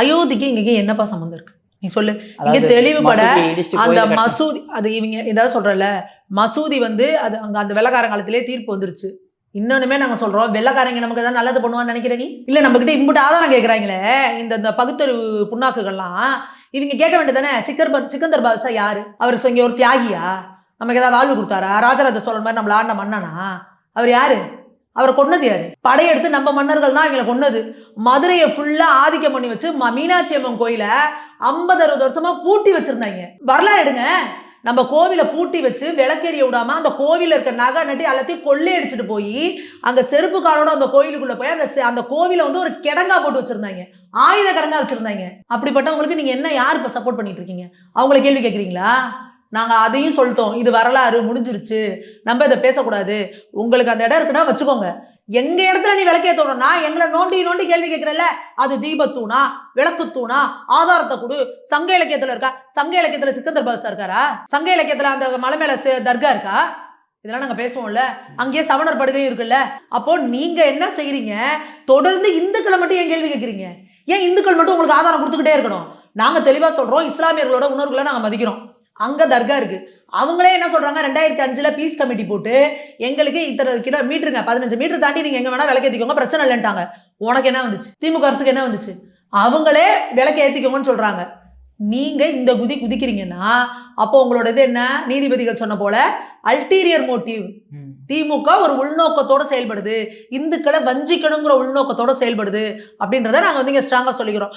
அயோத்திக்கு இங்கே என்னப்பா சம்மந்தம் இருக்கு நீ சொல்லு. இங்க தெளிவுபட அந்த மசூதி அது இவங்க ஏதாவது சொல்றல மசூதி வந்து அது அங்க அந்த வெள்ளக்கார காலத்திலே தீர்ப்பு வந்துருச்சு. இன்னொன்னுமே நாங்க சொல்றோம் வெள்ளக்காரங்க நமக்கு ஏதாவது நல்லது பண்ணுவான்னு நினைக்கிற நீ இல்ல நம்ம கிட்ட இம்புட்டு ஆதாரம் கேட்கறாங்களே இந்த பகுத்தறிவு புண்ணாக்குகள்லாம் இவங்க கேட்க வேண்டியதானே. சிக்கந்தர் பாதுஷா யாரு? அவர் இங்க ஒரு தியாகியா? நமக்கு ஏதாவது வாழ்வு கொடுத்தாரா? ராஜராஜ சோழன் மாதிரி நம்மள ஆண்ட மன்னனா? அவர் யாரு? அவரை கொன்னது யாரு? படையெடுத்து நம்ம மன்னர்கள் தான் எங்களை கொன்னது. மதுரையை ஃபுல்லா ஆதிக்கம் பண்ணி வச்சு மீனாட்சி அம்மன் கோயில 50-60 வருஷமா பூட்டி வச்சிருந்தாங்க. வரலாறு எடுங்க. நம்ம கோவிலை பூட்டி வச்சு விளக்கெரிய விடாம அந்த கோவில இருக்க நகை நட்டி எல்லாத்தையும் கொள்ளை அடிச்சுட்டு போய் அங்க செருப்பு காலோட அந்த கோயிலுக்குள்ள போய் அந்த கோவிலை வந்து ஒரு கிடங்கா போட்டு வச்சிருந்தாங்க. ஆயுத கிடங்கா வச்சிருந்தாங்க. அப்படிப்பட்டவங்களுக்கு நீங்க என்ன யார் இப்ப சப்போர்ட் பண்ணிட்டு இருக்கீங்க? அவங்களை கேள்வி கேட்குறீங்களா? நாங்க அதையும் சொல்லிட்டோம். இது வரலாறு முடிஞ்சிருச்சு, நம்ம இதை பேசக்கூடாது. உங்களுக்கு அந்த இடம் இருக்குன்னா வச்சுக்கோங்க. எங்க இடத்துல நீ விளக்கேற்றணும்னா எங்களை நோண்டி நோண்டி கேள்வி கேட்கிறல்ல, அது தீபத்தூணா விளக்கு தூணா ஆதாரத்தை கொடு. சங்க இலக்கியத்துல இருக்கா? சங்க இலக்கியத்துல சிக்கந்தர் பாதுஷா இருக்காரா? சங்க இலக்கியத்துல அந்த மலை மேல தர்கா இருக்கா? இதெல்லாம் நாங்க பேசுவோம்ல. அங்கேயே சவணர் படுகையும் இருக்குல்ல. அப்போ நீங்க என்ன செய்யறீங்க? தொடர்ந்து இந்துக்களை மட்டும் ஏன் கேள்வி கேட்கறீங்க? ஏன் இந்துக்கள் மட்டும் உங்களுக்கு ஆதாரம் கொடுத்துக்கிட்டே இருக்கணும்? நாங்க தெளிவா சொல்றோம், இஸ்லாமியர்களோட உணர்வுகளை நாங்க மதிக்கிறோம். அங்க தர்கா இருக்கு. அவங்களே என்ன சொல்றாங்க, 2005 பீஸ் கமிட்டி போட்டு எங்களுக்கு இத்தனை கிலோமீட்டருங்க 15 மீட்டர் தாண்டி நீங்க எங்க வேணா விளக்கு ஏத்திக்கோங்க, பிரச்சனை இல்லைன்ட்டாங்க. உனக்கு என்ன வந்துச்சு? திமுக அரசுக்கு என்ன வந்துச்சு? அவங்களே விளக்கு ஏத்திக்கோங்கன்னு சொல்றாங்க. நீங்க இந்த குதிக்கிறீங்கன்னா அப்போ உங்களோட இது என்ன? நீதிபதிகள் சொன்ன போல அல்டீரியர் மோட்டிவ். திமுக ஒரு உள்நோக்கத்தோட செயல்படுது, இந்துக்களை வஞ்சிக்கணுங்கிற உள்நோக்கத்தோட செயல்படுது அப்படின்றத நாங்க வந்து இங்க ஸ்ட்ராங்கா சொல்லிக்கிறோம்.